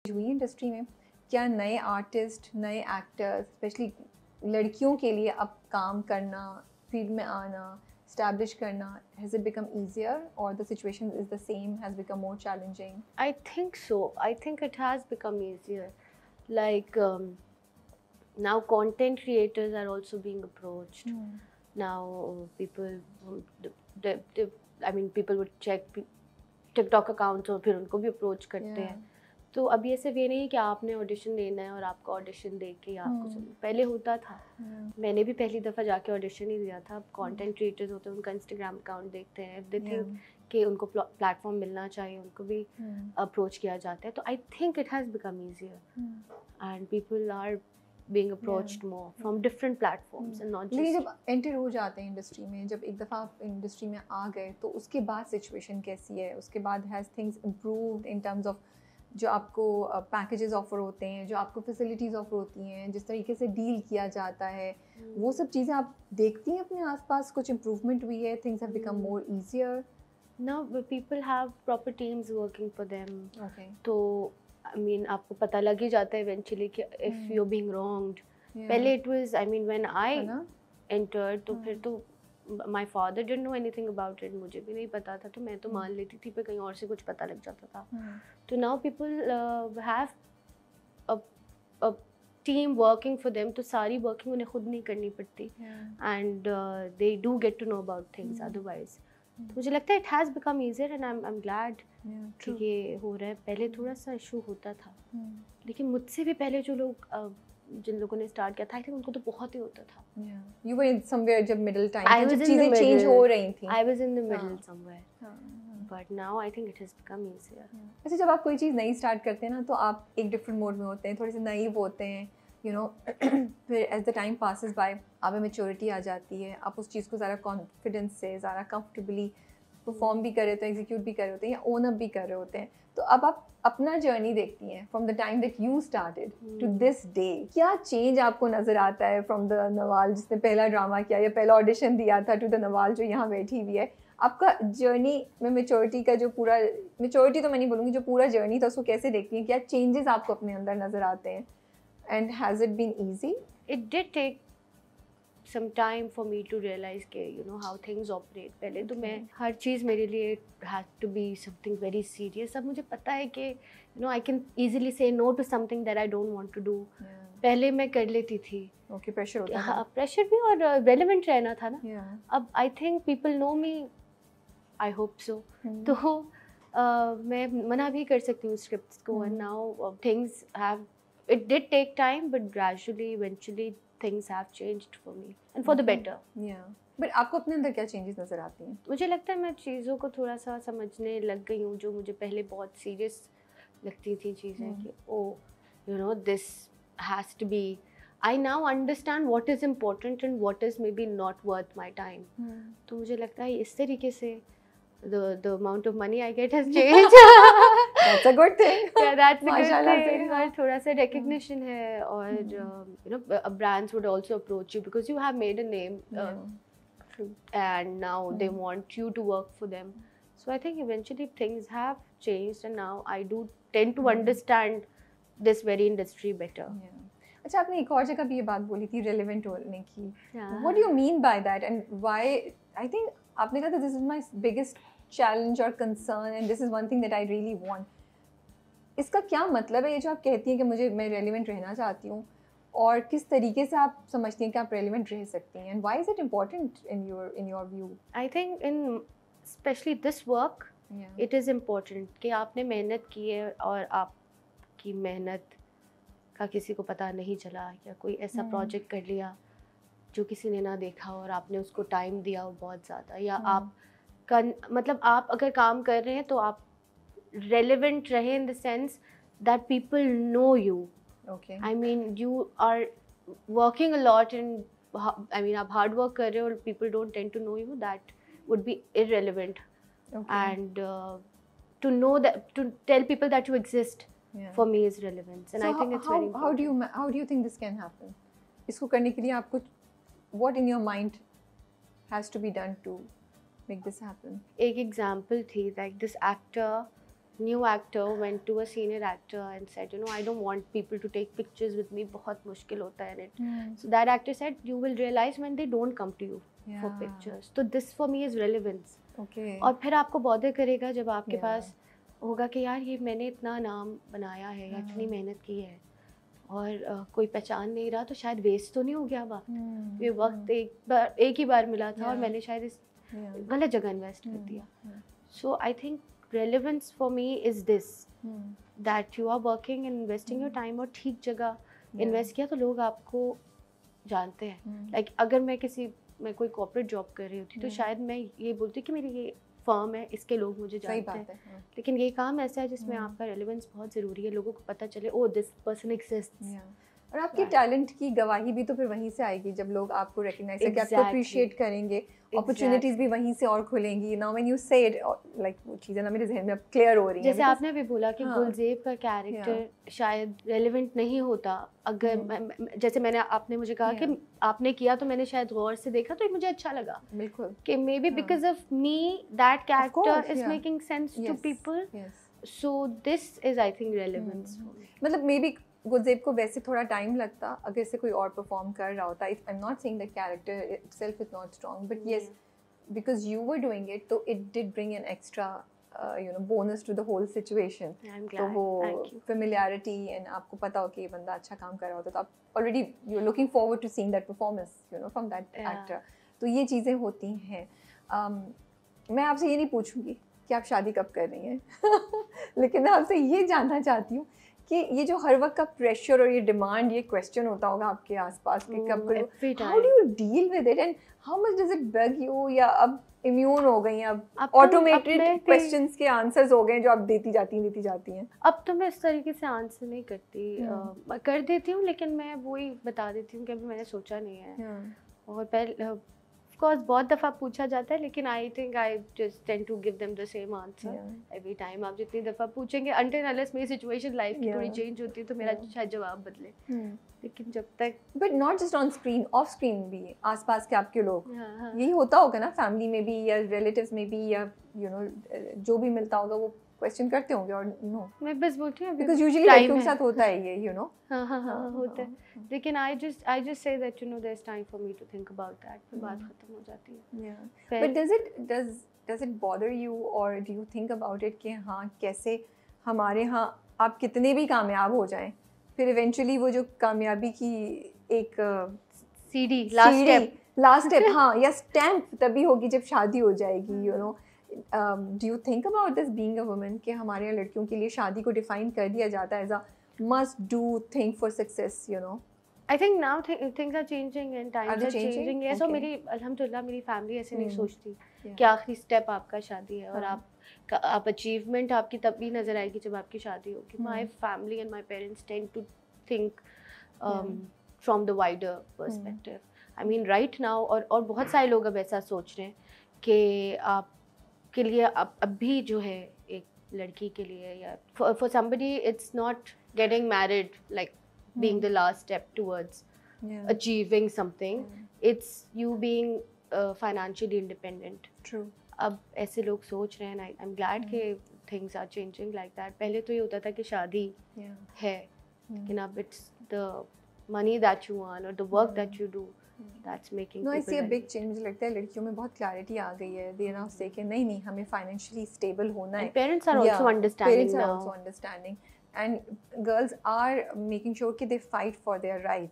हुई इंडस्ट्री में, क्या नए आर्टिस्ट, नए एक्टर्स, स्पेशली लड़कियों के लिए अब काम करना, फील्ड में आना, establish करना, has it become easier or the situation is the same, has become more challenging? I think so. I think it has become easier. Like now content creators are also being approached. Now people, I mean people would check TikTok accounts और फिर उनको भी approach करते हैं. तो अभी ऐसे ये नहीं है कि आपने ऑडिशन देना है और आपका ऑडिशन देख के आपको पहले होता था. मैंने भी पहली दफ़ा जाके ऑडिशन ही दिया था. अब कंटेंट क्रिएटर्स होते हैं, उनका इंस्टाग्राम अकाउंट देखते हैं, इफ दे थिंक कि उनको प्लेटफॉर्म मिलना चाहिए, उनको भी अप्रोच किया जाता है. तो I think it has become easier and people are being approached more from different platforms and not just. लेकिन जब एंटर हो जाते हैं इंडस्ट्री में, जब एक दफ़ा आप इंडस्ट्री में आ गए, तो उसके बाद सिचुएशन कैसी है? उसके बाद has things improved in terms of जो आपको पैकेजेस ऑफर होते हैं, जो आपको फैसिलिटीज़ ऑफर होती हैं, जिस तरीके से डील किया जाता है, वो सब चीज़ें आप देखती हैं अपने आसपास? कुछ इम्प्रूवमेंट हुई है? Things have become more easier? Now people have proper teams working for them. Okay. तो I mean आपको पता लग ही जाता है eventually कि if you're being wronged. पहले it was, I mean when I entered तो फिर तो my father didn't know anything about it. मुझे भी नहीं पता था, तो मैं तो मान लेती थी, पर कहीं और से कुछ पता लग जाता था. तो now people have a team working for them, तो सारी working उन्हें खुद नहीं करनी पड़ती. And they do get to know about things otherwise. तो मुझे लगता है it has become easier and I'm glad कि ये हो रहा है. पहले थोड़ा सा इशू होता था, लेकिन मुझसे भी पहले जो लोग जिन लोगों ने स्टार्ट किया था, आई थिंक उनको तो बहुत ही होता था. You were somewhere जब middle time जब चीजें चेंज हो रही थी. I was in the middle somewhere. But now I think it has become easier. अच्छा, जब आप कोई चीज़ नई स्टार्ट करते हैं ना, तो आप एक डिफरेंट मोड में होते हैं, थोड़े से नाइव होते हैं, यू नो. फिर as the time passes by आप में मैच्योरिटी आ जाती है, आप उस चीज़ को ज़्यादा कॉन्फिडेंस से, ज़्यादा कंफर्टेबली परफॉर्म भी कर रहे होते हैं, एग्जीक्यूट भी कर रहे होते हैं, या ओन अप भी कर रहे होते हैं. तो अब आप अपना जर्नी देखती हैं from the time that you started to this day. क्या चेंज आपको नज़र आता है फ्रॉम द नवाल जिसने पहला ड्रामा किया या पहला ऑडिशन दिया था, टू द नवाल जो यहाँ बैठी हुई है? आपका जर्नी में मैच्योरिटी का जो पूरा, मैच्योरिटी तो मैं नहीं बोलूँगी, जो पूरा जर्नी था उसको कैसे देखती हैं? क्या चेंजेस आपको अपने अंदर नज़र आते हैं? And has it been easy? It did take some time for me to realize कि you know how things operate. पहले तो मैं हर चीज़ मेरे लिए had to be something very serious. अब मुझे पता है कि you know I can easily say no to something that I don't want to do. पहले मैं कर लेती थी. Okay, pressure होता था. हाँ, pressure भी, और relevant रहना था ना. अब I think people know me. I hope so. तो मैं मना भी कर सकती हूँ scripts को. And now things have, it did take time, but gradually, eventually things have changed for me and for the better. Yeah. But आपको अपने अंदर क्या changes नज़र आती हैं? मुझे लगता है मैं चीज़ों को थोड़ा सा समझने लग गई हूँ, जो मुझे पहले बहुत सीरियस लगती थी चीज़ें कि oh you know this has to be. I now understand what is important and what is maybe not worth my time. तो मुझे लगता है इस तरीके से the amount of money I get has changed. That's a good thing. Yeah, that's a good thing. और थोड़ा सा recognition है, और you know brands would also approach you because you have made a name, and now they want you to work for them. So I think eventually things have changed, and now I do tend to understand this very industry better. अच्छा, आपने एक और जगह भी ये बात बोली थी relevant होने की. What do you mean by that and why? I think आपने कहा था this is my biggest challenge or concern and this is one thing that I really want. इसका क्या मतलब है ये जो आप कहती हैं कि मैं relevant रहना चाहती हूँ, और किस तरीके से आप समझती हैं कि आप relevant रह सकती हैं, and why is it important in your view? I think in especially this work, it is important कि आपने मेहनत की है और आपकी मेहनत का किसी को पता नहीं चला, या कोई ऐसा प्रोजेक्ट कर लिया जो किसी ने ना देखा और आपने उसको टाइम दिया हो बहुत ज़्यादा, या आप मतलब आप अगर काम कर रहे हैं तो आप relevant रहे in the sense that people know you. Okay. I mean you are working a lot and I mean आप hard work कर रहे हो और people don't tend to know you, that would be irrelevant. Okay. And to know that, to tell people that you exist, for me is relevance, and so I think it's very important. How do you think this can happen? इसको करने के लिए आपको what in your mind has to be done to make this happen? एक example थी, like this actor new actor went to a senior actor and said, you know, I don't want people to take pictures with me, बहुत मुश्किल होता है it. So that actor said, you will realize when they don't come to you for pictures. So this for me is relevance. Okay. और फिर आपको bother करेगा जब आपके पास होगा कि यार ये मैंने इतना नाम बनाया है या इतनी मेहनत की है और कोई पहचान नहीं रहा, तो शायद वेस्ट तो नहीं हो गया वक्त. ये वक्त एक ही बार मिला था और मैंने शायद इस गलत जगह इन्वेस्ट कर दिया. So I think relevance for me is this, that you are working and investing your time और ठीक जगह invest किया तो लोग आपको जानते हैं. Like अगर मैं कोई corporate job कर रही होती तो शायद मैं ये बोलती कि मेरी ये फर्म है, इसके लोग मुझे जानते हैं. लेकिन ये काम ऐसा है जिसमें आपका रेलेवेंस बहुत ज़रूरी है, लोगों को पता चले ओ दिस पर्सन एग्जिस्ट्स. और आपके टैलेंट की गवाही भी तो फिर वहीं से आएगी जब लोग आपको रिकग्नाइज करके आपको अप्रिशिएट करेंगे. अपॉर्चुनिटीज भी वहीं से और खुलेंगी. नाउ व्हेन यू से इट लाइक वो चीज़ें ना मेरे जहन में अब क्लियर हो रही हैं. जैसे आपने भी बोला कि गुलज़ेब का कैरेक्टर शायद रेलेवेंट नहीं होता अगर जैसे आपने मुझे कहा कि आपने किया तो मैंने शायद गौर से देखा तो मुझे अच्छा लगा. बिल्कुल कि may be because of me that character is making sense to people. So this is I think relevance. मतलब मे बी गुलज़ेब को वैसे थोड़ा टाइम लगता अगर से कोई और परफॉर्म कर रहा होता. I am not saying the character itself is not strong, but yes because you were doing it तो it did bring an extra you know bonus to the whole situation. तो वो फेमिलियरिटी एंड आपको पता हो कि ये बंदा अच्छा काम कर रहा होता तो आप already you are looking forward to seeing that performance you know from that actor. तो ये चीज़ें होती हैं. मैं आपसे ये नहीं पूछूंगी कि आप शादी कब कर रही हैं लेकिन मैं आपसे ये जानना चाहती हूँ कि ये जो हर वक्त का प्रेशर और ये डिमांड, ये क्वेश्चन होता होगा आपके आसपास कि कब करो, how do you deal with it and how much does it bug you, या अब इम्यून हो गई हैं, अब ऑटोमेटेड क्वेश्चंस के आंसर्स हो गए जो आप देती जाती हैं? अब तो मैं इस तरीके से आंसर नहीं करती. कर देती हूँ लेकिन मैं वही बता देती हूँ कि अभी मैंने सोचा नहीं है. और पहले कोर्स बहुत दफ़ा पूछा जाता है लेकिन I think I just tend to give them the same answer every time. आप जितनी दफ़ा पूछेंगे अनटिल अनलेस मेरी सिचुएशन लाइफ की थोड़ी चेंज होती है तो मेरा शायद जवाब बदले. लेकिन जब तक but not just on screen, of screen भी आसपास के आपके लोग यही होता होगा ना, फैमिली में भी या रिलेटिव्स में भी या यू नो जो भी मिलता होगा वो क्वेश्चन करते होंगे और नो मैं बस बोलती हूँ बिकॉज़ यूजुअली लड़कियों के साथ होता है ये यू नो. हाँ होता है. लेकिन I just say that you know there is time for me to think about that. फिर बात खत्म हो जाती है. But does it bother you और do you think about it कि हाँ कैसे हमारे यहाँ आप कितने भी कामयाब हो जाएं फिर इवेंचुअली वो जो कामयाबी की एक सीढ़ी लास्ट स्टेप हाँ या स्टैम्प तभी होगी जब शादी हो जाएगी you know. Do you think about this being a woman कि हमारे यहाँ लड़कियों के लिए शादी को डिफाइन कर दिया जाता है as a must do thing for success you know? I think now things are changing and times are changing. Yes, और मेरी अल्हम्दुलिल्लाह मेरी फैमिली ऐसे नहीं सोचती कि आखिरी स्टेप आपका शादी है और आप अचीवमेंट आपकी तब भी नज़र आएगी जब आपकी शादी होगी. My family and my parents tend to think from the wider perspective. I mean right now और बहुत सारे लोग अब ऐसा सोच रहे हैं कि आप के लिए अब भी जो है एक लड़की के लिए या for somebody it's not getting married like being the last step towards achieving something. It's you being financially independent. True. अब ऐसे लोग सोच रहे हैं. I'm glad कि things are changing like that. पहले तो ये होता था कि शादी है लेकिन अब it's the money that you earn or the work that you do that's making no I see a big change. लगता है लड़कियों में बहुत clarity आ गई है. they now say कि नहीं हमें financially stable होना है. parents are also understanding and girls are making sure कि they fight for their rights.